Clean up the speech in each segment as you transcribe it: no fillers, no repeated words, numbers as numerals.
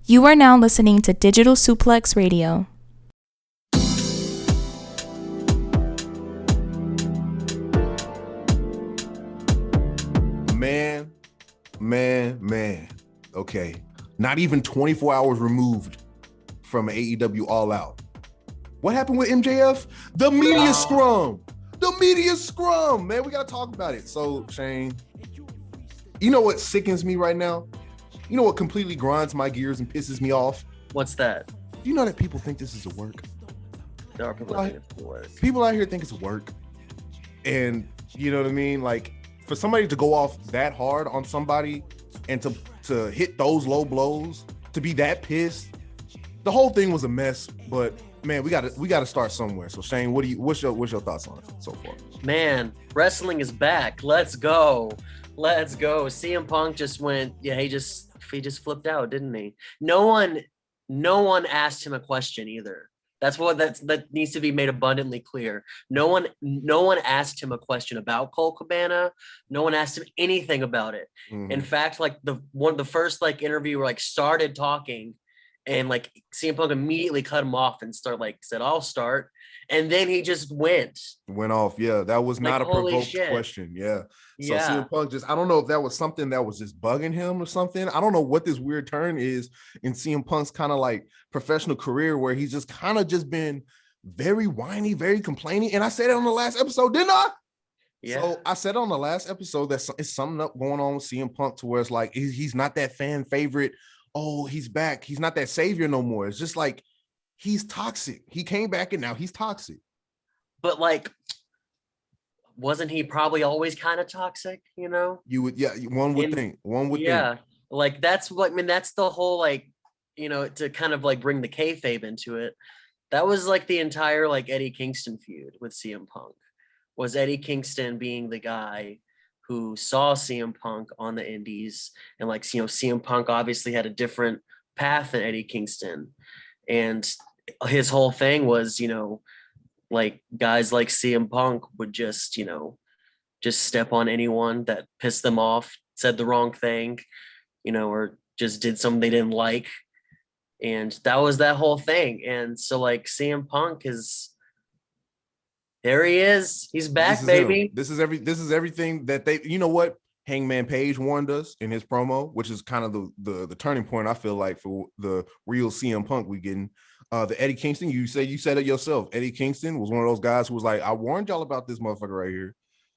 You are now listening to Digital Suplex Radio. Man. Okay. Not even 24 hours removed from AEW All Out. What happened with MJF? The Media Scrum. The Media Scrum, man. We got to talk about it. So, Shane, you know what sickens me right now? You know what completely grinds my gears and pisses me off? What's that? Do you know that people think this is a work? There are people that think it's a work. People out here think it's a work. And you know what I mean? Like, for somebody to go off that hard on somebody and to hit those low blows, to be that pissed, the whole thing was a mess. But man, we gotta start somewhere. So Shane, what's your thoughts on it so far? Man, wrestling is back. Let's go. CM Punk just went. Yeah, he just flipped out, didn't he? No one asked him a question either. That needs to be made abundantly clear. No one asked him a question about Colt Cabbana. No one asked him anything about it. Mm-hmm. In fact, like the first interview where started talking, and CM Punk immediately cut him off and said, "I'll start," and then he just went off. Yeah, that was not a provoked question. Yeah. So CM Punk I don't know if that was something that was just bugging him or something. I don't know what this weird turn is in CM Punk's kind of professional career, where he's just kind of just been very whiny, very complaining. And I said it on the last episode, didn't I? Yeah. So I said on the last episode that it's something up going on with CM Punk to where it's like he's not that fan favorite. Oh, he's back. He's not that savior no more. It's just he's toxic. He came back and now he's toxic. But wasn't he probably always kind of toxic, you know? One would think. Yeah. That's the whole to kind of bring the kayfabe into it. That was the entire Eddie Kingston feud with CM Punk. Was Eddie Kingston being the guy who saw CM Punk on the indies, and CM Punk obviously had a different path than Eddie Kingston, and his whole thing was guys like CM Punk would just step on anyone that pissed them off, said the wrong thing, or just did something they didn't like. And that was that whole thing. And so CM Punk there he is. He's back, baby. This is everything that they, you know what? Hangman Page warned us in his promo, which is kind of the turning point, I feel like, for the real CM Punk we getting. The Eddie Kingston, you said it yourself. Eddie Kingston was one of those guys who was like, I warned y'all about this motherfucker right here.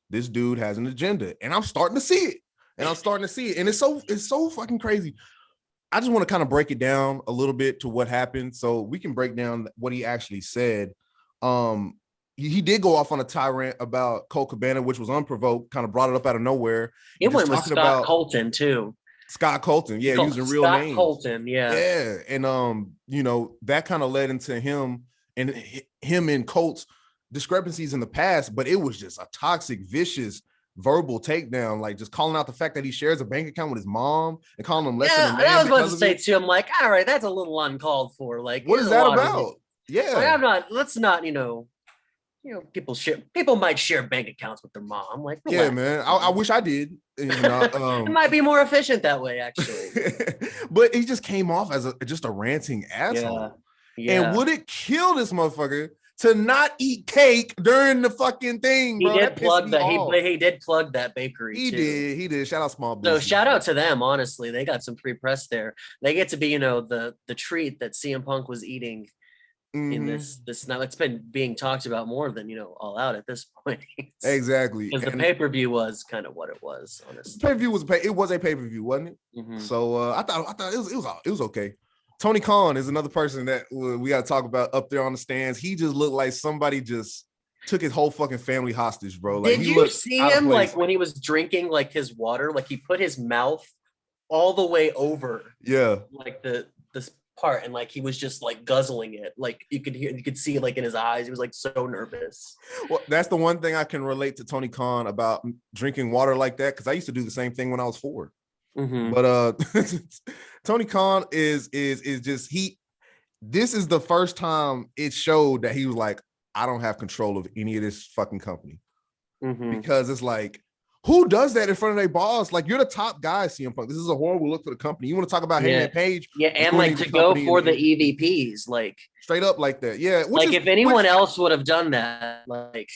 This dude has an agenda, and I'm starting to see it. And it's so fucking crazy. I just want to kind of break it down a little bit to what happened, so we can break down what he actually said. He did go off on a tirade about Colt Cabbana, which was unprovoked, kind of brought it up out of nowhere. It went with Scott Colton too. Scott Colton, yeah, using real names. Scott Colton, yeah. Yeah, and that kind of led into him and Colt's discrepancies in the past, but it was just a toxic, vicious verbal takedown, just calling out the fact that he shares a bank account with his mom and calling him less than a man. I was about to say too, I'm like, all right, that's a little uncalled for. What is that about? Yeah. Let's not, people might share bank accounts with their mom. Relax. Yeah, man. I wish I did. It might be more efficient that way, actually. But he just came off as just a ranting asshole. Yeah. And would it kill this motherfucker to not eat cake during the fucking thing, bro? He did plug that. He did plug that bakery. He did. Shout out small business. So shout out to them. Honestly, they got some free press there. They get to be, the treat that CM Punk was eating. In this now, it's been being talked about more than All Out at this point. Exactly, because the pay-per-view was kind of what it was. Honestly, pay-per-view was a pay-per-view, wasn't it? Mm-hmm. So I thought it was okay. Tony Khan is another person that we got to talk about up there on the stands. He just looked like somebody just took his whole fucking family hostage, bro. Did you see him when he was drinking his water? He put his mouth all the way over. Yeah, this part, and he was just guzzling it. You could see in his eyes, he was so nervous. Well, that's the one thing I can relate to Tony Khan about drinking water like that, because I used to do the same thing when I was 4. Mm-hmm. But Tony Khan is just this is the first time it showed that he was I don't have control of any of this fucking company. Mm-hmm. Because it's Who does that in front of their boss? Like, you're the top guy, CM Punk. This is a horrible look for the company. You want to talk about Hangman Page? Yeah, and like to go for the EVPs, like straight up like that. Yeah. Like if anyone else would have done that, like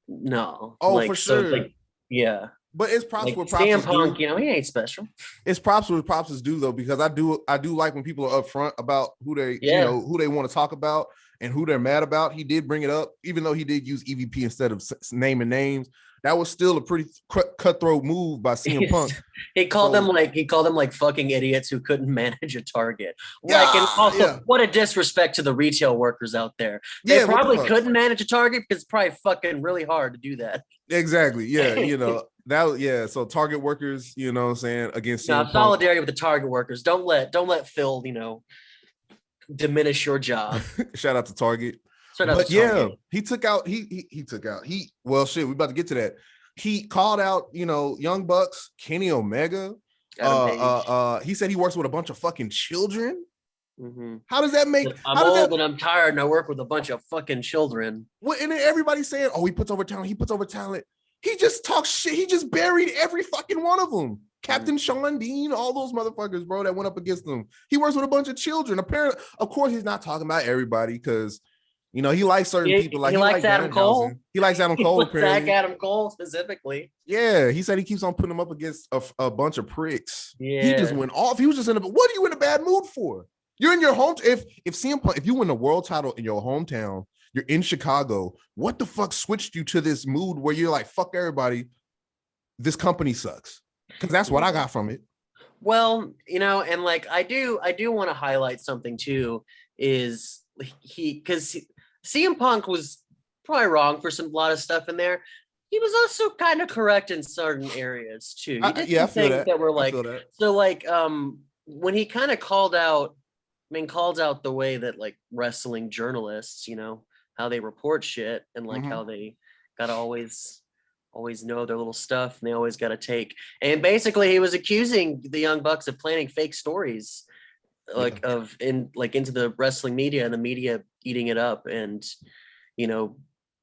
no. Oh, like, for sure. So like, yeah. But it's props like where props CM is Punk, due. He ain't special. It's props where props is due though, because I do like when people are upfront about who they who they want to talk about and who they're mad about. He did bring it up, even though he did use EVP instead of naming names. That was still a pretty cutthroat move by CM Punk. He called them like fucking idiots who couldn't manage a target. Like, and also what a disrespect to the retail workers out there. They probably couldn't manage a target because it's probably fucking really hard to do that. Exactly. Yeah. So target workers, you know what I'm saying, against CM Punk. Solidarity with the target workers. Don't let Phil, diminish your job. Shout out to Target. But yeah, he took out. Well, shit, we about to get to that. He called out, Young Bucks, Kenny Omega. He said he works with a bunch of fucking children. Mm-hmm. How does that make? I'm old and I'm tired and I work with a bunch of fucking children. What? And then everybody's saying, "Oh, he puts over talent. He puts over talent." He just talks shit. He just buried every fucking one of them. Captain Sean Dean, all those motherfuckers, bro, that went up against him. He works with a bunch of children. Apparently, of course, he's not talking about everybody because. He likes certain people. Like he likes Adam Cole. He likes Adam Cole. Adam Cole specifically. Yeah, he said he keeps on putting him up against a bunch of pricks. Yeah, he just went off. He was just what are you in a bad mood for? You're in your home. If CM Punk, if you win the world title in your hometown, you're in Chicago. What the fuck switched you to this mood where you're like, fuck everybody, this company sucks? Because that's what I got from it. Well, and like I do want to highlight something too. Is because CM Punk was probably wrong for a lot of stuff in there. He was also kind of correct in certain areas too. He did some things that were like, so like, when he kind of called out the way that like wrestling journalists, how they report shit and like how they gotta always know their little stuff and they always gotta take. And basically he was accusing the Young Bucks of planting fake stories into the wrestling media and the media eating it up and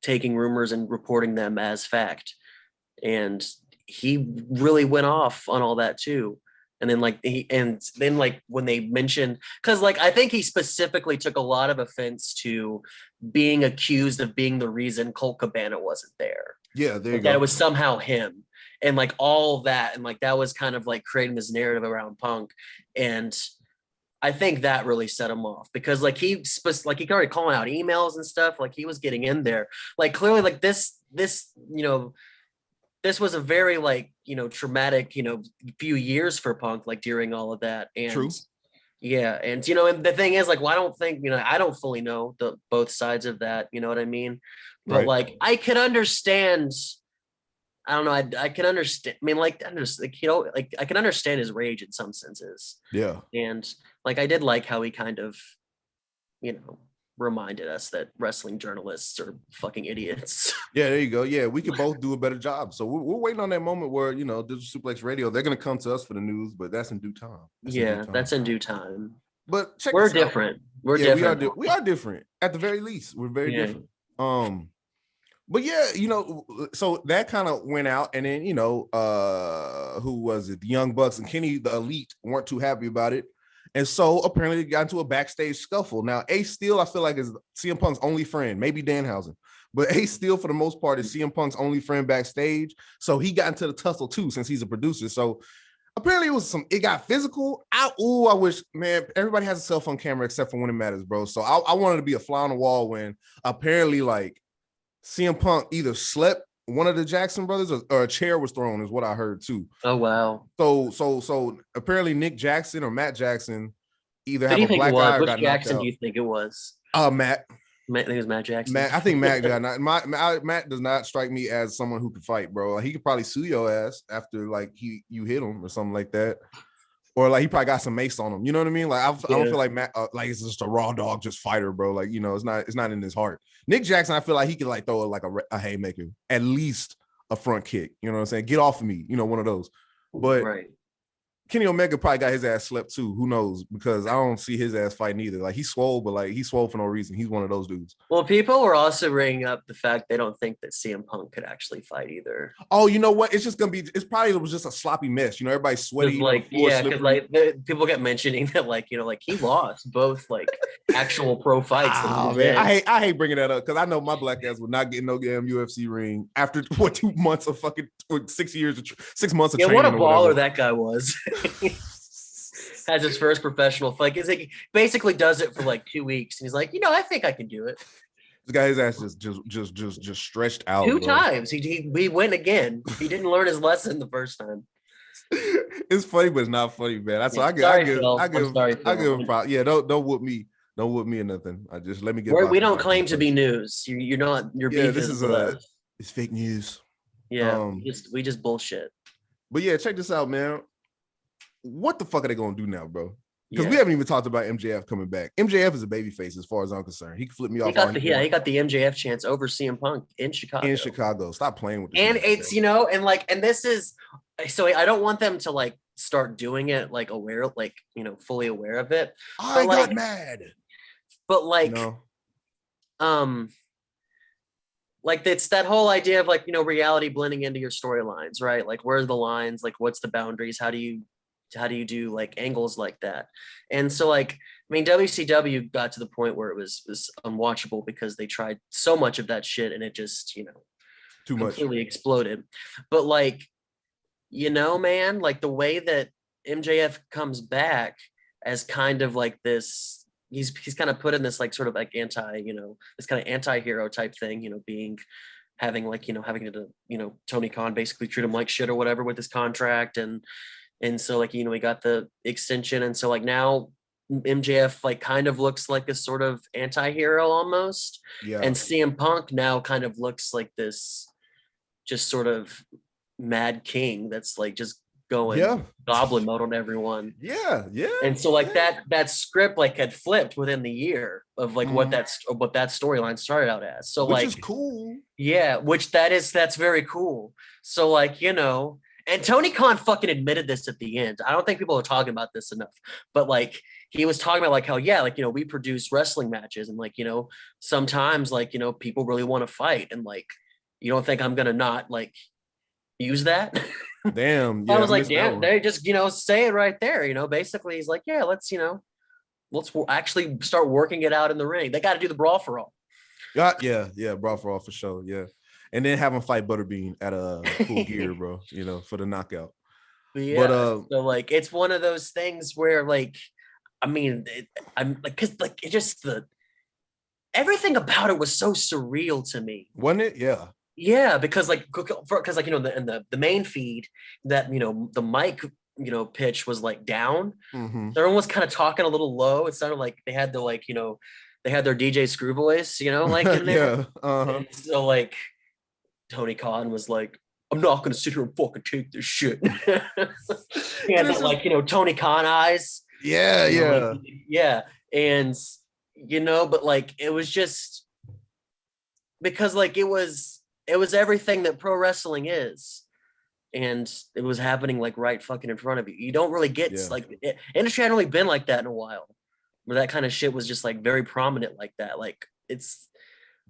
taking rumors and reporting them as fact. And he really went off on all that too. And then when they mentioned, because like I think he specifically took a lot of offense to being accused of being the reason Colt Cabbana wasn't there. Yeah, there you go. That it was somehow him. And like all that, and like that was kind of like creating this narrative around Punk. And I think that really set him off because like he started calling out emails and stuff. Like he was getting in there. Like clearly, like this this was a very like traumatic few years for Punk, like during all of that. And true. Yeah, and and the thing is, like, well, I don't think I don't fully know both sides of that. You know what I mean? But right. Like I could understand. I don't know. I can understand. I mean, like I can understand his rage in some senses. Yeah. And like I did like how he kind of, reminded us that wrestling journalists are fucking idiots. Yeah, there you go. Yeah, we could both do a better job. So we're waiting on that moment where Digital Suplex Radio, they're gonna come to us for the news, but that's in due time. That's in due time. But we're different. We're different. We are different. At the very least, we're very different. But yeah, so that kind of went out, and then who was it? The Young Bucks and Kenny, the Elite, weren't too happy about it, and so apparently they got into a backstage scuffle. Now, Ace Steel, I feel like is CM Punk's only friend, maybe Danhausen, but Ace Steel for the most part is CM Punk's only friend backstage. So he got into the tussle too, since he's a producer. So apparently it got physical. I wish, man, everybody has a cell phone camera except for when it matters, bro. So I wanted to be a fly on the wall when apparently like CM Punk either slept one of the Jackson brothers or a chair was thrown is what I heard too. Oh wow. So apparently Nick Jackson or Matt Jackson either have a black eye or got knocked Jackson out. Do you think it was? Matt. I think it was Matt Jackson. I think Matt got Matt does not strike me as someone who could fight, bro. He could probably sue your ass after like you hit him or something like that. Or like he probably got some mace on him. You know what I mean? Like I don't feel like Matt like it's just a raw dog, just fighter, bro. Like it's not in his heart. Nick Jackson, I feel like he could like throw like a haymaker, at least a front kick. You know what I'm saying? Get off of me. One of those. But right. Kenny Omega probably got his ass slept too. Who knows? Because I don't see his ass fighting either. Like, he's swole, but like, he's swole for no reason. He's one of those dudes. Well, people were also bringing up the fact they don't think that CM Punk could actually fight either. Oh, you know what? It's just gonna be. It's probably was just a sloppy mess. You know, everybody's sweaty. Like, yeah, because like people get mentioning that, like, you know, like he lost both like actual pro fights. Oh, man. I hate bringing that up because I know my black ass would not get no damn UFC ring after 2 months of fucking 6 years, 6 months of training. What a baller that guy was. Has his first professional fight. It's like, basically does it for like 2 weeks, and he's like, you know, I think I can do it. This guy, his ass just stretched out 2 times. He went again. He didn't learn his lesson the first time. It's funny, but it's not funny, man. That's I give him props. Yeah, don't whoop me. Don't whoop me or nothing. I just let me get. We don't claim to be news. You're not. Your beef is it's fake news. Yeah, we just bullshit. But yeah, check this out, man. What the fuck are they gonna do now, bro? Because we haven't even talked about MJF coming back. MJF is a babyface as far as I'm concerned. He can flip me off. He got the MJF chance over CM Punk in Chicago. Stop playing with this. And it's, you know, and this is, so I don't want them to like start doing it like aware, like, you know, fully aware of it. I got mad. But like, you know, like it's that whole idea of like, you know, reality blending into your storylines, right? Like, where's the lines? Like, what's the boundaries? How do you do like angles like that? And so like, I mean, WCW got to the point where it was unwatchable because they tried so much of that shit and it just, you know, completely exploded. But like, you know, man, like the way that MJF comes back as kind of like this, he's kind of put in this like sort of like this kind of anti-hero type thing, you know, having to, you know, Tony Khan basically treat him like shit or whatever with his contract. And so like, you know, we got the extension. And so like now MJF like kind of looks like a sort of anti-hero almost. Yeah. And CM Punk now kind of looks like this just sort of mad king that's like just going goblin mode on everyone. Yeah. And so like that script like had flipped within the year of like what that storyline started out as. So which is cool. Yeah, that's very cool. So like, you know, and Tony Khan fucking admitted this at the end. I don't think people are talking about this enough, but like he was talking about like how, yeah, like, you know, we produce wrestling matches and like, you know, sometimes like, you know, people really want to fight and like, you don't think I'm going to not like use that? Damn. Yeah, I was like, damn, they just, you know, say it right there. You know, basically he's like, yeah, let's actually start working it out in the ring. They got to do the brawl for all. Yeah. Brawl for all for sure. Yeah. And then have him fight Butterbean at a Full Gear, bro, you know, for the knockout. Yeah, so like it's one of those things where like, I mean, I'm like, cause like it just everything about it was so surreal to me. Wasn't it? Yeah. Yeah, because like you know, in the main feed that, you know, the mic, you know, pitch was like down. Mm-hmm. Everyone was kind of talking a little low. It sounded like they had like, you know, they had their DJ Screw voice, you know, like in there. Yeah. So like Tony Khan was like, I'm not gonna sit here and fucking take this shit. And like, you know, Tony Khan eyes. Yeah, you know, like, yeah. And you know, but like it was just because like it was everything that pro wrestling is. And it was happening like right fucking in front of you. You don't really get like industry hadn't really been like that in a while, where that kind of shit was just like very prominent like that. Like it's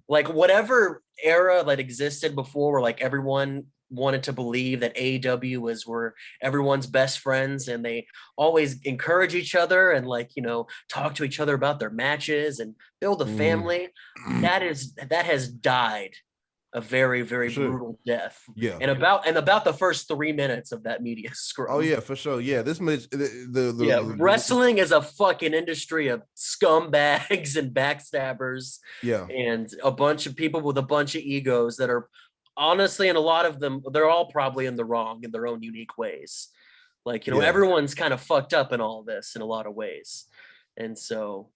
like whatever era that existed before where like everyone wanted to believe that AEW was where everyone's best friends and they always encourage each other and like, you know, talk to each other about their matches and build a family. That has died a very, very brutal death. Yeah. And about the first 3 minutes of that Media Scrum. Oh yeah, for sure. Yeah. This wrestling is a fucking industry of scumbags and backstabbers. Yeah. And a bunch of people with a bunch of egos that are honestly, and a lot of them, they're all probably in the wrong in their own unique ways. Like, you know, everyone's kind of fucked up in all this in a lot of ways. And so,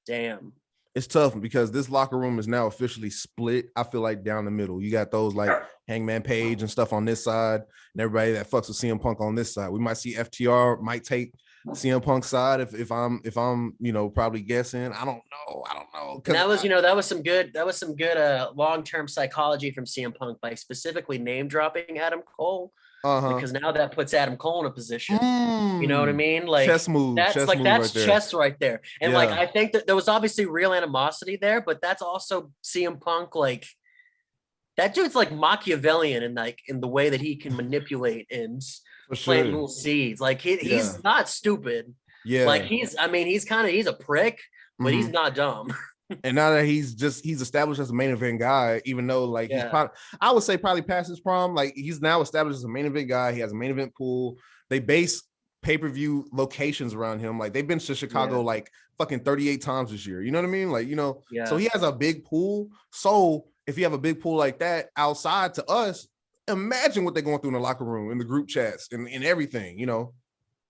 damn. It's tough because this locker room is now officially split. I feel like down the middle. You got those like Hangman Page and stuff on this side, and everybody that fucks with CM Punk on this side. We might see FTR might take CM Punk's side if I'm you know, probably guessing. I don't know. And that was some good long-term psychology from CM Punk by specifically name dropping Adam Cole. because now that puts Adam Cole in a position. You know what I mean? Like chess move. That's chess like move that's right chess right there. And like Yeah. I think that there was obviously real animosity there, but that's also CM Punk. Like that dude's like Machiavellian in the way that he can manipulate and For plant sure. little seeds. Like Yeah. he's not stupid. Yeah. Like he's a prick, but he's not dumb. And now that he's established as a main event guy, even though like he's probably, I would say probably past his prime, like he's now established as a main event guy. He has a main event pool. They base pay-per-view locations around him. Like they've been to Chicago like fucking 38 times this year. You know what I mean? Like, so he has a big pool. So if you have a big pool like that outside to us, imagine what they're going through in the locker room, in the group chats, and everything,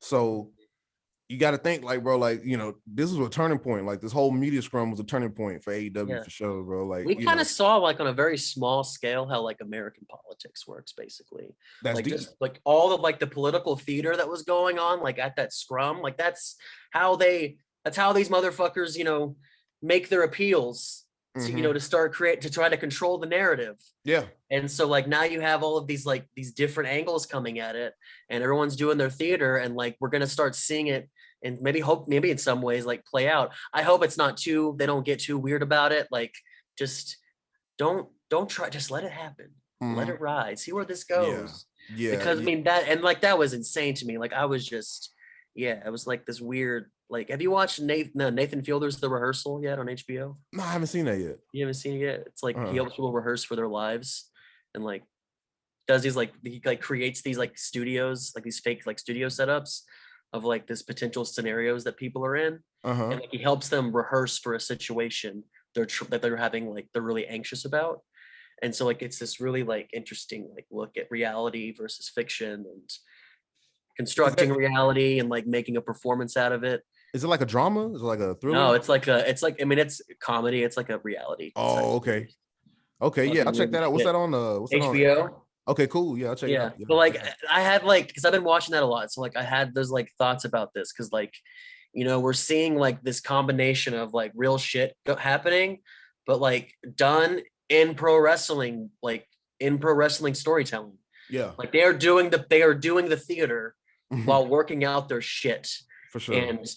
So you got to think like, bro, like, this is a turning point. Like this whole media scrum was a turning point for AEW for sure, bro. Like we kind of saw like on a very small scale how like American politics works, basically. That's like deep. Just like all of like the political theater that was going on, like at that scrum, like that's how these motherfuckers, make their appeals. To try to control the narrative. Yeah. And so like now you have all of these like these different angles coming at it, and everyone's doing their theater, and like we're gonna start seeing it and maybe in some ways like play out. I hope it's not they don't get too weird about it. Like just don't try, just let it happen. Let it ride. See where this goes. Yeah. Because I mean that was insane to me. Like I was just it was like this weird. Like, have you watched Nathan Fielder's The Rehearsal yet on HBO? No, I haven't seen that yet. You haven't seen it yet? It's like he helps people rehearse for their lives, and like does these like he like creates these like studios, like these fake like studio setups of like this potential scenarios that people are in, and like, he helps them rehearse for a situation that they're having like they're really anxious about, and so like it's this really like interesting like look at reality versus fiction and constructing reality and like making a performance out of it. Is it like a drama? Is it like a thriller? No, it's comedy. It's like a reality. Oh, okay. Okay, yeah, I'll check that out. What's that on? What's HBO? That on? Okay, cool. Yeah, I'll check it out. Yeah. But like I had like, because I've been watching that a lot. So like I had those like thoughts about this because like, we're seeing like this combination of like real shit happening, but like done in pro wrestling, like in pro wrestling storytelling. Yeah. Like they are doing the theater while working out their shit. For sure. And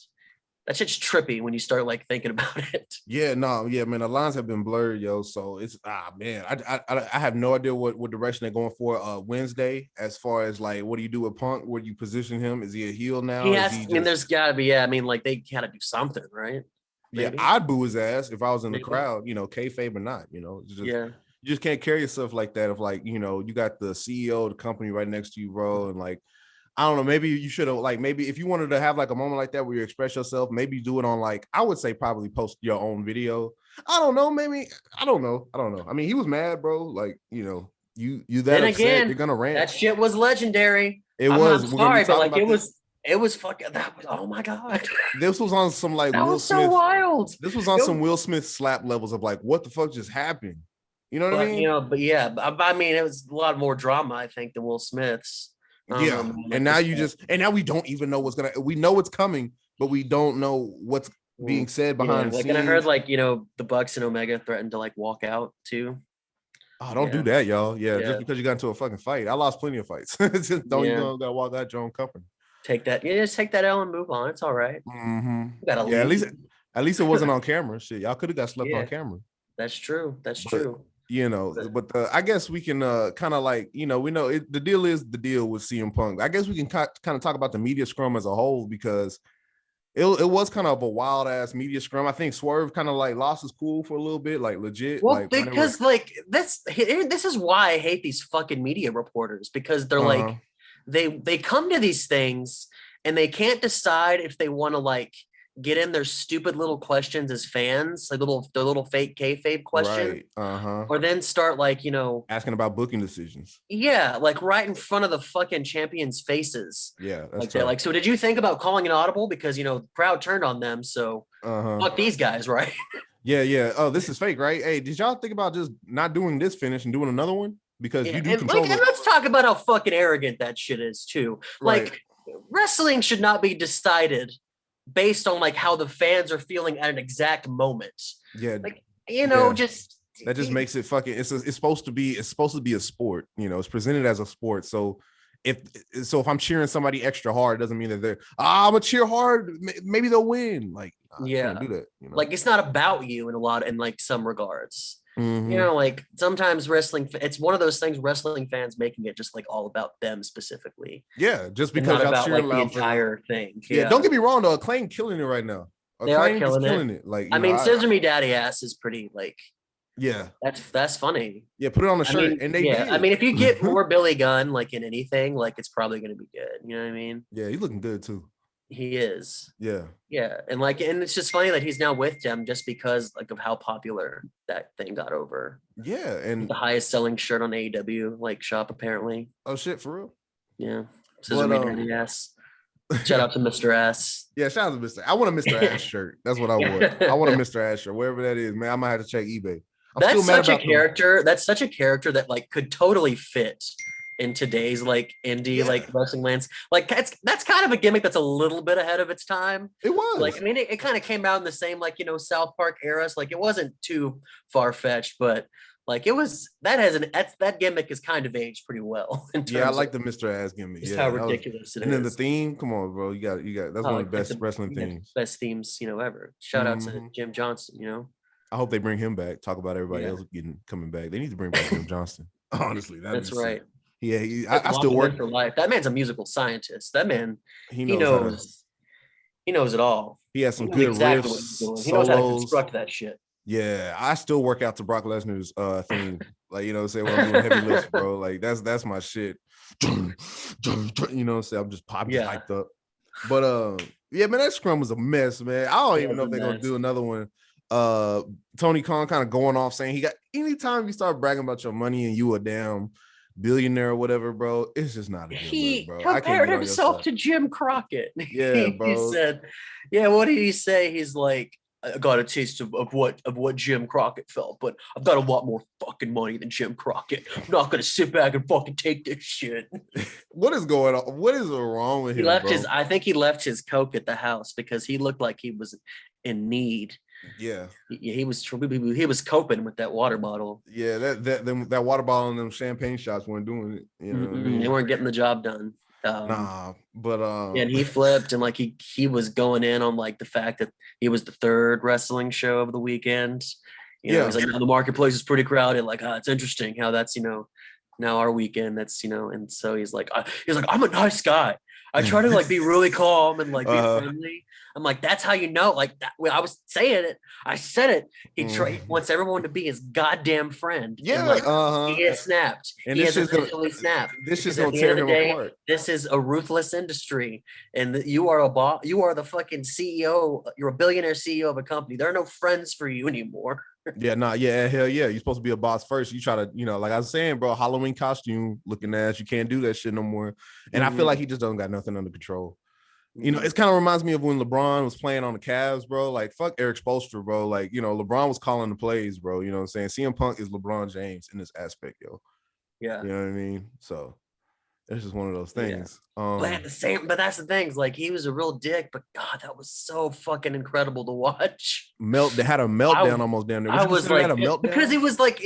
that shit's trippy when you start like thinking about it. Yeah, no, yeah, man. The lines have been blurred, yo. So it's man, I have no idea what direction they're going for Wednesday as far as like what do you do with Punk? Where do you position him? Is he a heel now? There's gotta be, I like they gotta do something, right? Maybe. Yeah, I'd boo his ass if I was in the crowd, kayfabe or not, just, you just can't carry yourself like that. If like, you got the CEO of the company right next to you, bro, and like, I don't know, maybe you should have like, maybe if you wanted to have like a moment like that where you express yourself, maybe do it on like, I would say probably post your own video. I don't know, maybe, I don't know. I mean, he was mad, bro. Like, you that then upset, again, you're gonna rant. That shit was legendary. I'm sorry, but like it was fucking, that was, oh my God. This was on some like that Will was Smith. So wild. This was on some Will Smith slap levels of like, what the fuck just happened? You know what I mean? I mean, it was a lot more drama, I think, than Will Smith's. And now we don't even know we know it's coming, but we don't know what's being said behind the scenes. And I heard like, the Bucks and Omega threatened to like walk out too. Oh, don't do that, y'all. Yeah, just because you got into a fucking fight. I lost plenty of fights. Just don't you gotta walk out your own company. Just take that L and move on. It's all right. At least it wasn't on camera. Shit, y'all could have got slept on camera. That's true. True. But I guess we can kind of like, we know the deal is the deal with CM Punk. I guess we can kind of talk about the media scrum as a whole, because it was kind of a wild ass media scrum. I think Swerve kind of like lost his cool for a little bit, like legit. Well, like, because like this is why I hate these fucking media reporters, because they're like they come to these things and they can't decide if they want to like get in their stupid little questions as fans, like the little fake kayfabe question, right. Or then start like, asking about booking decisions. Yeah, like right in front of the fucking champions' faces. Yeah, that's like, like, so did you think about calling an audible because the crowd turned on them? So fuck these guys, right? Yeah. Oh, this is fake, right? Hey, did y'all think about just not doing this finish and doing another one? Because you do control. And let's talk about how fucking arrogant that shit is too. Right. Like wrestling should not be decided based on like how the fans are feeling at an exact moment. Yeah. Like, just that just makes it fucking it's supposed to be a sport, it's presented as a sport. So if I'm cheering somebody extra hard, it doesn't mean that they're I'm gonna cheer hard. Maybe they'll win. Like, you can't do that. You know? Like it's not about you in like some regards. Mhm. You know, like sometimes wrestling, it's one of those things. Wrestling fans making it just like all about them specifically. Yeah, just And because not y'all about cheering like the loud for them. entire thing. Yeah, don't get me wrong though. Acclaim killing it right now. They are Acclaim is killing it. Like, I mean, Scissor Me Daddy Ass is pretty like. Yeah, that's funny. Yeah, put it on the shirt, I mean, and they did. I mean, if you get more Billy Gunn like in anything, like it's probably going to be good. You know what I mean? Yeah, he's looking good too. He is. Yeah. Yeah, and it's just funny that he's now with them just because like of how popular that thing got over. Yeah, and the highest selling shirt on AEW like shop apparently. Oh shit, for real? Yeah. Scissor Me Daddy Ass. Shout out to Mr. Ass. Yeah, shout out to Mr. I want a Mr. Ass shirt. That's what I want. I want a Mr. Ass shirt, wherever that is, man. I might have to check eBay. That's such a character. That's such a character that like could totally fit in today's like indie like wrestling lands. Like that's kind of a gimmick that's a little bit ahead of its time. It was like, I mean, it kind of came out in the same like, you know, South Park eras. Like it wasn't too far-fetched, but like it was that gimmick is kind of aged pretty well. Yeah, I like the Mr. Ass gimmick. Just how ridiculous it is. And then the theme, come on, bro. You got that's one of the best wrestling themes. Best themes, you know, ever. Shout out to Jim Johnson, you know. I hope they bring him back. Talk about everybody else coming back. They need to bring back Jim Johnson. Honestly, that's right. Yeah, I still work for life. That man's a musical scientist. That man, he knows it all. He has some good riffs. He knows how to construct that shit. Yeah, I still work out to Brock Lesnar's theme. Like, you know, say when I'm doing heavy lifts, bro. Like that's my shit. You know, say I'm just hyped up. But yeah, man, that scrum was a mess, man. I don't even know if they're gonna do another one. Tony Khan kind of going off saying he got anytime you start bragging about your money and you a damn billionaire or whatever, bro, it's just not a good look, bro. He compared himself to Jim Crockett. Yeah, bro. He said, what did he say? He's like, I got a taste of what Jim Crockett felt, but I've got a lot more fucking money than Jim Crockett. I'm not gonna sit back and fucking take this shit. What is going on? What is wrong with him? I think he left his Coke at the house because he looked like he was in need. Yeah, he was coping with that water bottle. Yeah, that water bottle and them champagne shots weren't doing it. You know what I mean? They weren't getting the job done. And he flipped and like he was going in on like the fact that he was the third wrestling show of the weekend. You know, he's like, the marketplace is pretty crowded. Like, it's interesting how that's, you know, now our weekend. That's, you know, and so he's like, I'm a nice guy. I try to like be really calm and like be friendly. I'm like, that's how you know. Like that, I was saying it. I said it. He wants everyone to be his goddamn friend. Yeah, like, he has snapped. And he has officially snapped. This is gonna tear him apart. This is a ruthless industry, and you are a boss. You are the fucking CEO. You're a billionaire CEO of a company. There are no friends for you anymore. Hell yeah. You're supposed to be a boss first. You try to, you know, like I was saying, bro, Halloween costume looking ass. You can't do that shit no more. And I feel like he just doesn't got nothing under control. You know, it kind of reminds me of when LeBron was playing on the Cavs, bro. Like, fuck Eric Spoelstra, bro. Like, you know, LeBron was calling the plays, bro. You know what I'm saying? CM Punk is LeBron James in this aspect, yo. Yeah. You know what I mean? So it's just one of those things. But that's the thing. Like, he was a real dick, but God, that was so fucking incredible to watch. They had a meltdown almost down there. I was like, because it was like,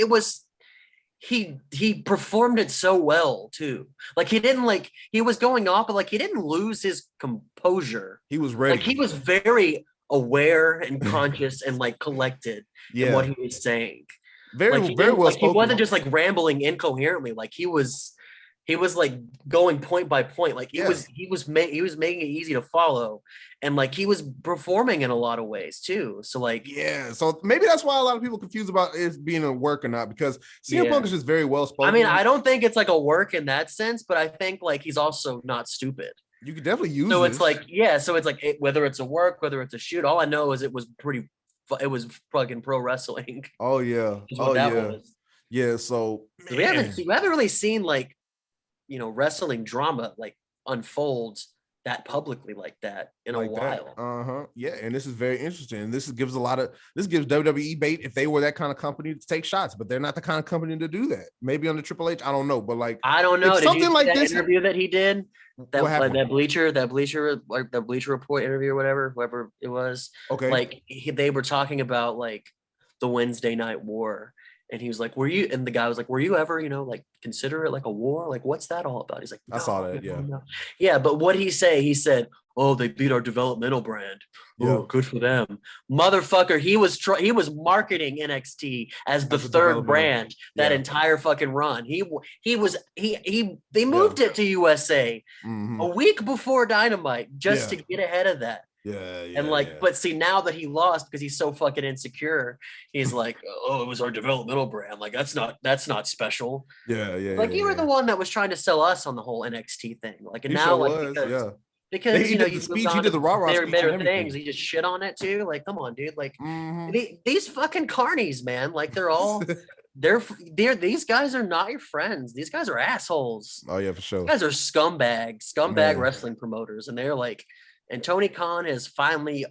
he performed it so well too. Like he was going off, but like he didn't lose his composure. He was ready. Like he was very aware and conscious and like collected in what he was saying. Very well spoken. He wasn't just like rambling incoherently. Like he was like going point by point. Like he was making it easy to follow, and like he was performing in a lot of ways too. So like so maybe that's why a lot of people confused about it being a work or not, because CM Punk is just very well spoken. I mean, I don't think it's like a work in that sense, but I think like he's also not stupid. You could definitely use. So it's like whether it's a work, whether it's a shoot. All I know is it was fucking pro wrestling. Oh yeah. Yeah. So we haven't really seen like, you know, wrestling drama like unfolds that publicly like that in a while. Yeah, and this is very interesting. This gives WWE bait if they were that kind of company to take shots, but they're not the kind of company to do that. Maybe under Triple H, I don't know, but like I don't know. Did something you see like that this interview that he did? That Bleacher Report interview or whoever it was. Okay, like they were talking about like the Wednesday Night War And he was like, were you, and the guy was like, were you ever, like consider it like a war? Like, what's that all about? He's like, I saw that. Yeah. No. Yeah. But what'd he say? He said, oh, they beat our developmental brand. Oh, good for them. Motherfucker, he was marketing NXT as the third brand that entire fucking run. They moved it to USA a week before Dynamite just to get ahead of that. And but see, now that he lost because he's so fucking insecure, he's like, oh, it was our developmental brand. Like that's not special. Like you were the one that was trying to sell us on the whole NXT thing. Like, and now because he did the speech, he did the raw speech, better things. He just shit on it too. Like, come on, dude. Like these fucking carnies, man. Like they're all these guys are not your friends. These guys are assholes. Oh yeah, for sure. These guys are scumbag wrestling promoters, and they're like. And Tony Khan has finally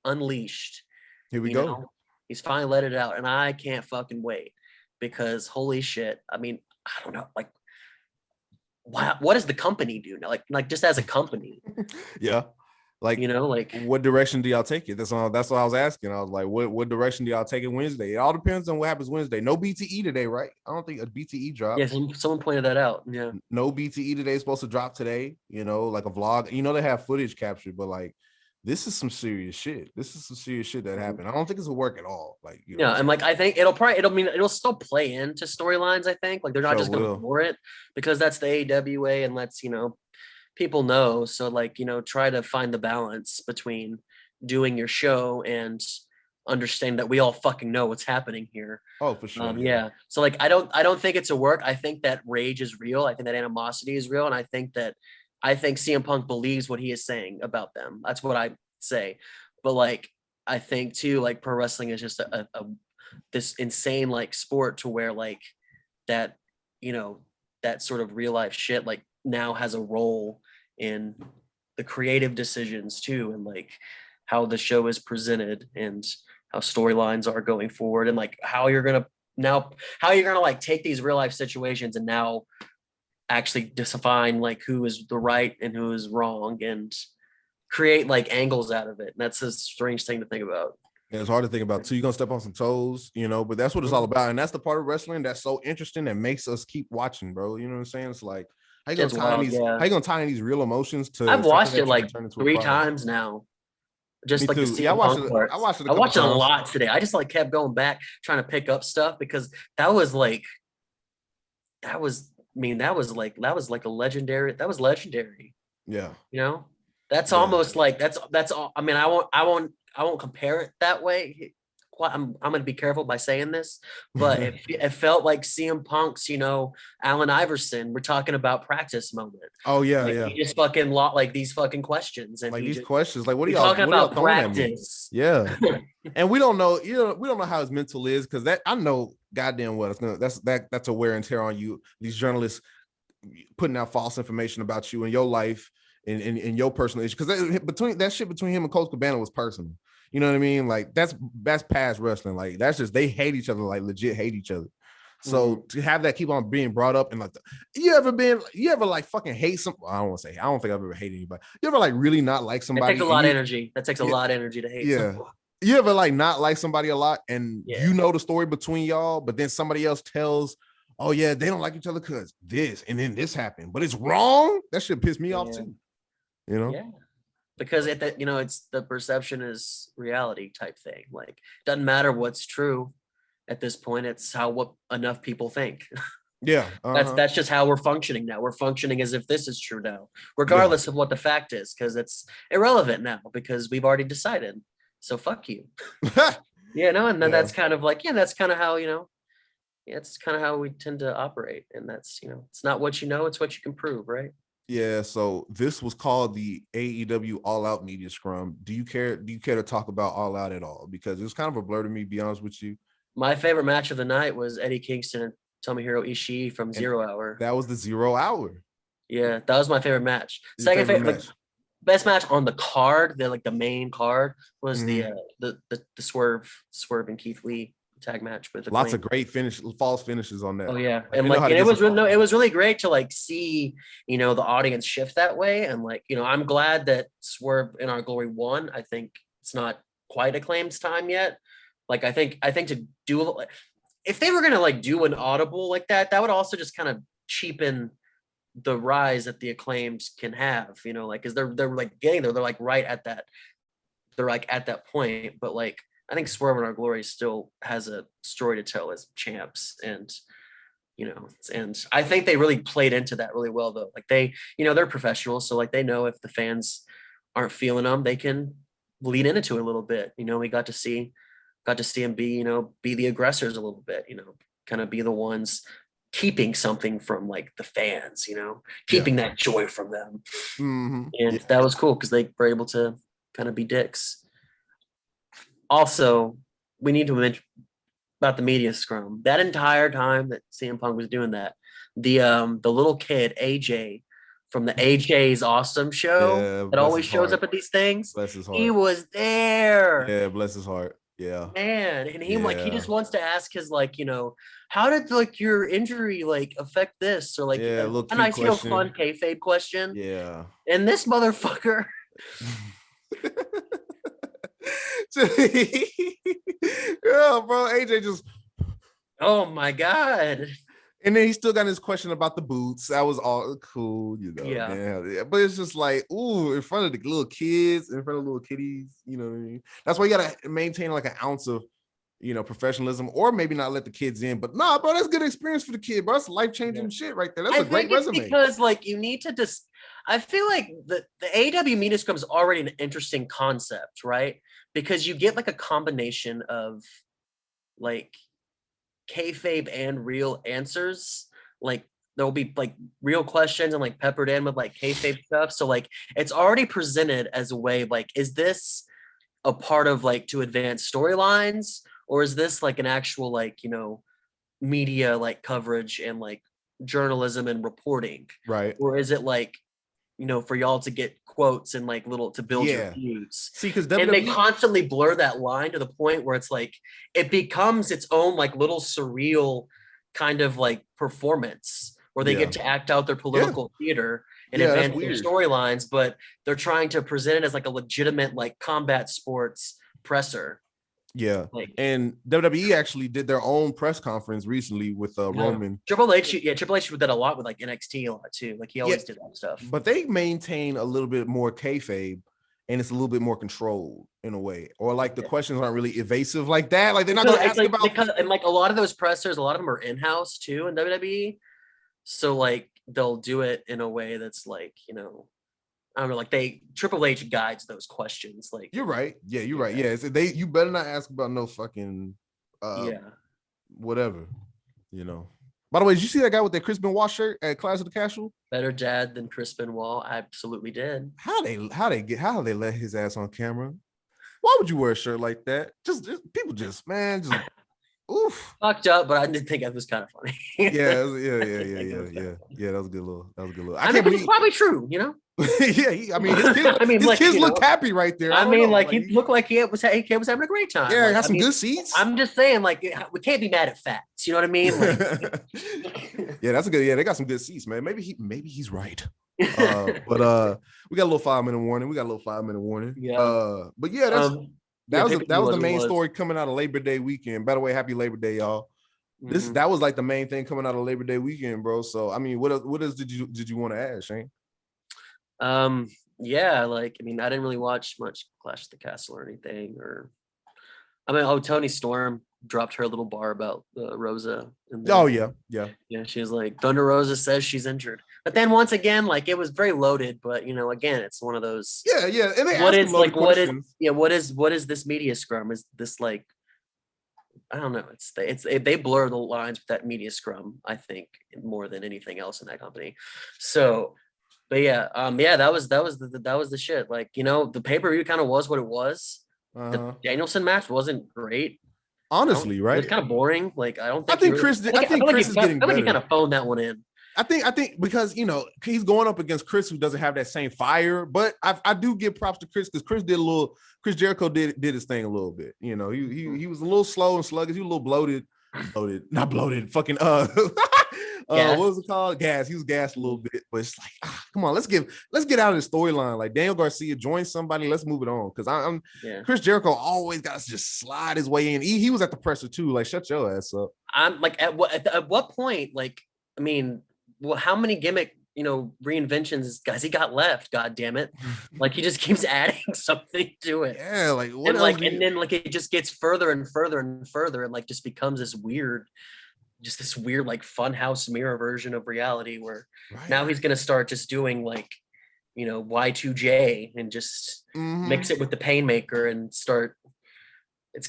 unleashed. Here we go. He's finally let it out. And I can't fucking wait because holy shit. I mean, I don't know. Like, what does the company do now? Like just as a company. Yeah. Like, what direction do y'all take it? That's what I was asking. I was like, what direction do y'all take it Wednesday? It all depends on what happens Wednesday. No BTE today, right? I don't think a BTE drop. Yeah, someone pointed that out. Yeah. No BTE today is supposed to drop today, like a vlog. They have footage captured, but like this is some serious shit. This is some serious shit that happened. I don't think this will work at all. Like, and like I think it'll still play into storylines, I think. Like they're not just gonna ignore it because that's the AWA and let's, people know. So like, try to find the balance between doing your show and understand that we all fucking know what's happening here. Oh, for sure. Yeah. So like, I don't think it's a work. I think that rage is real. I think that animosity is real. And I think CM Punk believes what he is saying about them. That's what I say. But like, I think too, like pro wrestling is just this insane like sport to where like that, that sort of real life shit, like now has a role in the creative decisions too, and like how the show is presented and how storylines are going forward, and like how you're gonna like take these real life situations and now actually define like who is the right and who is wrong and create like angles out of it. And that's a strange thing to think about. Yeah, it's hard to think about too. You're gonna step on some toes, but that's what it's all about. And that's the part of wrestling that's so interesting that makes us keep watching, bro. You know what I'm saying? It's like how you gonna tie in these real emotions to I've watched it like 3 times now. Just like I watched it a lot today. I just like kept going back trying to pick up stuff because that was like a legendary. That was legendary. Yeah. That's almost like that's all. I mean, I won't compare it that way. I'm going to be careful by saying this, but it felt like CM Punk's, Allen Iverson. We're talking about practice moment. Oh yeah, like, He just fucking like these fucking questions and like these questions. Like, what are y'all talking about? Practice. Yeah, and we don't know. We don't know how his mental is because that I know goddamn well. That's a wear and tear on you. These journalists putting out false information about you and your life and your personal issue because between him and Colt Cabbana was personal. You know what I mean? Like that's past wrestling. Like that's just they hate each other, like legit hate each other. So to have that keep on being brought up and like you ever like fucking hate some? I don't think I've ever hated anybody. You ever like really not like somebody? It takes a lot of energy. That takes a lot of energy to hate. Yeah. Someone. You ever like not like somebody a lot and you know the story between y'all, but then somebody else tells, oh yeah, they don't like each other because this and then this happened, but it's wrong. That shit pissed me off too. Yeah. Because it's the perception is reality type thing. Like, doesn't matter what's true at this point. It's what enough people think. Yeah. That's just how we're functioning now. We're functioning as if this is true now, regardless of what the fact is, because it's irrelevant now because we've already decided. So fuck you. And then that's kind of like, that's kind of how, it's kind of how we tend to operate. And that's, it's not what you know, it's what you can prove, right? Yeah, so this was called the AEW All Out Media Scrum. Do you care to talk about All Out at all? Because it was kind of a blur to me, to be honest with you. My favorite match of the night was Eddie Kingston and Tomohiro Ishii from 0 Hour. That was the 0 Hour. Yeah, that was my favorite match. Second favorite match. Best match on the card, the main card, was the Swerve and Keith Lee tag match with lots of great false finishes on that. Oh yeah, and it was really great to like see the audience shift that way, and I'm glad that Swerve in Our Glory won. I think it's not quite Acclaim's time yet. Like I think to do if they were gonna like do an audible like that, that would also just kind of cheapen the rise that the Acclaims can have, you know, like because they're like getting there, they're like right at that, they're like at that point. But like I think Swerve in Our Glory still has a story to tell as champs, and you know, and I think they really played into that really well though. Like they, you know, they're professionals, so like they know if the fans aren't feeling them, they can lean into it a little bit. You know, we got to see them be, you know, be the aggressors a little bit, you know, kind of be the ones keeping something from like the fans, you know, keeping that joy from them. And that was cool because they were able to kind of be dicks. Also, we need to mention about the media scrum. That entire time that CM Punk was doing that, the little kid AJ from the AJ's Awesome show that always shows up at these things, bless his heart. He was there. Yeah, bless his heart. Yeah, man, and he like he just wants to ask his like, you know, how did like your injury like affect this, or like a nice little fun kayfabe question. Yeah, and this motherfucker. Yeah, bro, AJ just. Oh my god. And then he still got his question about the boots. That was all cool, you know. Yeah. But it's just like, ooh, in front of the little kids, in front of little kiddies, you know what I mean? That's why you gotta maintain like an ounce of, you know, professionalism, or maybe not let the kids in. But nah, bro, that's good experience for the kid, bro. That's life-changing shit right there. That's a great resume. Because like you need to just, I feel like the AEW Media Scrum is already an interesting concept, right? Because you get like a combination of like kayfabe and real answers. Like there'll be like real questions and like peppered in with like kayfabe stuff. So like it's already presented as a way like, is this a part of like to advance storylines, or is this like an actual like, you know, media like coverage and like journalism and reporting, right? Or is it like, you know, for y'all to get quotes and like little to build your views? See, because and they constantly blur that line to the point where it's like it becomes its own like little surreal kind of like performance where they get to act out their political theater and advance their storylines, but they're trying to present it as like a legitimate like combat sports presser. Yeah, and WWE actually did their own press conference recently with Roman. Triple H did a lot with like NXT a lot too. Like he always did that stuff. But they maintain a little bit more kayfabe, and it's a little bit more controlled in a way, or like the questions aren't really evasive like that. Like they're not going to ask like, about. And like a lot of those pressers, a lot of them are in-house too in WWE. So like they'll do it in a way that's like, you know, I don't know, like Triple H guides those questions. Like you're right. Yeah, you're right. Yeah, you better not ask about no fucking whatever, you know. By the way, did you see that guy with that Chris Benoit shirt at Clash of the Castle? Better dad than Chris Benoit. I absolutely did. How they let his ass on camera? Why would you wear a shirt like that? Just people just oof. Fucked up, but I did think it was kind of funny. Yeah. That was a good little. I mean, it's probably true, you know. Yeah, his kids looked happy right there. He looked like he was having a great time. Yeah, got some good seats. I'm just saying, like, we can't be mad at facts. You know what I mean? Like, yeah, that's a good. Yeah, they got some good seats, man. Maybe he's right. But we got a little 5-minute warning. Yeah. But yeah, that was the main story coming out of Labor Day weekend. By the way, happy Labor Day, y'all. That was like the main thing coming out of Labor Day weekend, bro. So I mean, what else did you want to add, Shane? Yeah, like I mean, I didn't really watch much Clash of the Castle or anything, Tony Storm dropped her little bar about Rosa. Yeah, she was like, Thunder Rosa says she's injured, but then once again, like it was very loaded. But you know, again, it's one of those. Yeah, and they what is this media scrum? Is this like? I don't know. They blur the lines with that media scrum, I think, more than anything else in that company. So. But that was the shit. Like, you know, the pay-per-view kind of was what it was. The Danielson match wasn't great. Honestly, right? It's kind of boring. Like, I don't think. I think Chris is getting better. I think he kind of phoned that one in. I think because you know he's going up against Chris, who doesn't have that same fire. But I do give props to Chris because Chris Jericho did his thing a little bit. You know, he was a little slow and sluggish. He was a little bloated, not bloated. Fucking Gas. What was it called? Gas. He was gassed a little bit, but it's like, come on, let's get out of the storyline. Like Daniel Garcia join somebody, let's move it on. Because I'm Chris Jericho always got to just slide his way in. He was at the presser too. Like, shut your ass up. I'm like, at what point? Like, I mean, well, how many gimmick reinventions has he got left? God damn it! Like he just keeps adding something to it. Yeah, like what and else like and then like it just gets further and further and further, and like just becomes this weird like funhouse mirror version of reality where now he's gonna start just doing like Y2J and just mix it with the Painmaker and start.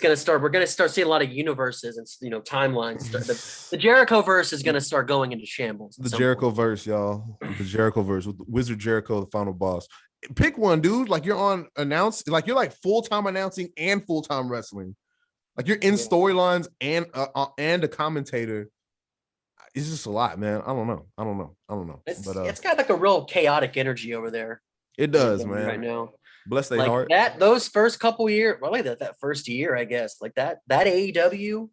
We're gonna start seeing a lot of universes and timelines. The Jericho verse is gonna start going into shambles. The Jericho verse, y'all. The Jericho verse with Wizard Jericho, the final boss. Pick one, dude. Like you're like full-time announcing and full-time wrestling. Like you're in storylines and a commentator. It's just a lot, man. I don't know. It's got like a real chaotic energy over there. It does, man. Right now. Bless their heart. Those first couple years, really that first year, I guess, like that AEW,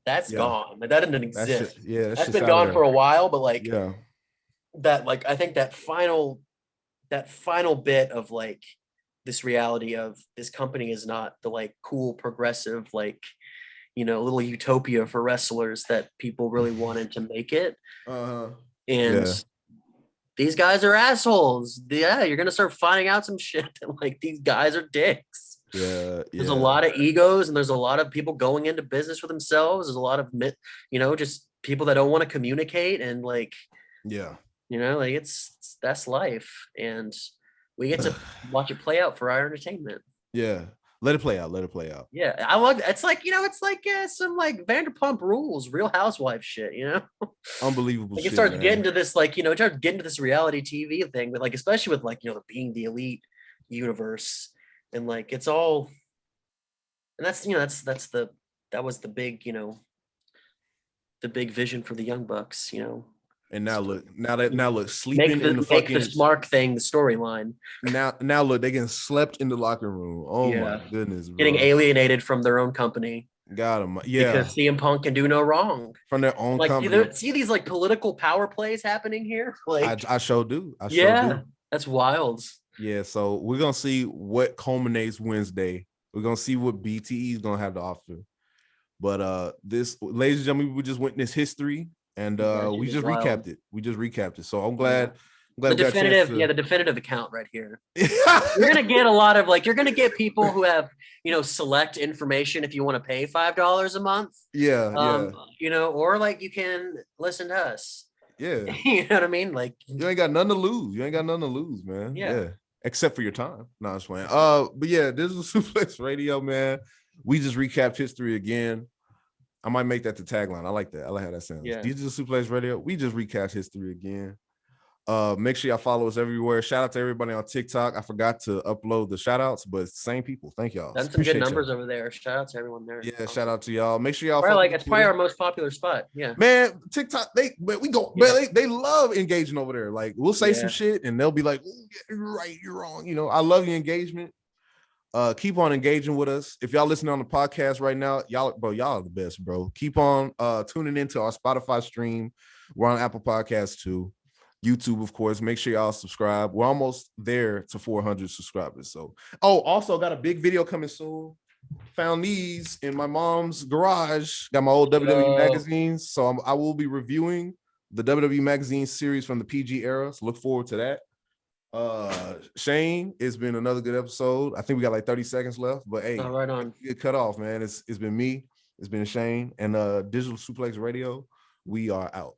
that's gone. Like that didn't exist. That's been gone for a while, but like that, like I think that final bit of like this reality of this company is not the like cool progressive like little utopia for wrestlers that people really wanted to make it. These guys are assholes. Yeah, you're gonna start finding out some shit that like these guys are dicks. There's a lot of egos and there's a lot of people going into business for themselves. There's a lot of just people that don't want to communicate and like like that's life, and we get to watch it play out for our entertainment. Let it play out. Yeah, I love. It's like some like Vanderpump Rules, Real Housewife shit. Unbelievable. Like it starts getting to this like starts getting to this reality TV thing, but like especially with like the Being the Elite universe, and like it's all, and that's that was the big the big vision for the Young Bucks. And now look, sleeping in the fucking the smart thing, the storyline. Now look, they getting slept in the locker room. Oh my goodness, bro. Getting alienated from their own company. Got him. Yeah, because CM Punk can do no wrong from their own company. See these like political power plays happening here. Like I sure do. That's wild. Yeah, so we're gonna see what culminates Wednesday. We're gonna see what BTE is gonna have to offer. But this, ladies and gentlemen, we just witnessed history. And we just recapped it. So I'm glad the definitive account right here. You're gonna get a lot of you're gonna get people who have select information if you want to pay $5 a month. Or like you can listen to us. Yeah. You know what I mean? Like you ain't got nothing to lose. Man. Yeah. Except for your time. No, I'm just playing. But yeah, this is Suplex Radio, man. We just recapped history again. I might make that the tagline. I like that. I like how that sounds. Yeah. Digital Suplex Radio. We just recast history again. Make sure y'all follow us everywhere. Shout out to everybody on TikTok. I forgot to upload the shout outs, but same people. Thank y'all. Done some good numbers over there. Shout out to everyone there. Yeah, shout out to y'all. Make sure y'all it's probably our most popular spot. Yeah. Man, TikTok, they love engaging over there. Like we'll say some shit and they'll be like, you're right, you're wrong. I love the engagement. Keep on engaging with us. If y'all listening on the podcast right now, y'all are the best, bro. Keep on tuning into our Spotify stream. We're on Apple Podcasts too. YouTube, of course. Make sure y'all subscribe. We're almost there to 400 subscribers. So, also got a big video coming soon. Found these in my mom's garage. Got my old WWE magazines. So I will be reviewing the WWE magazine series from the PG era. So look forward to that. Shane, it's been another good episode. I think we got like 30 seconds left, but hey, right on. Get cut off, man. It's been me, it's been Shane, and Digital Suplex Radio. We are out.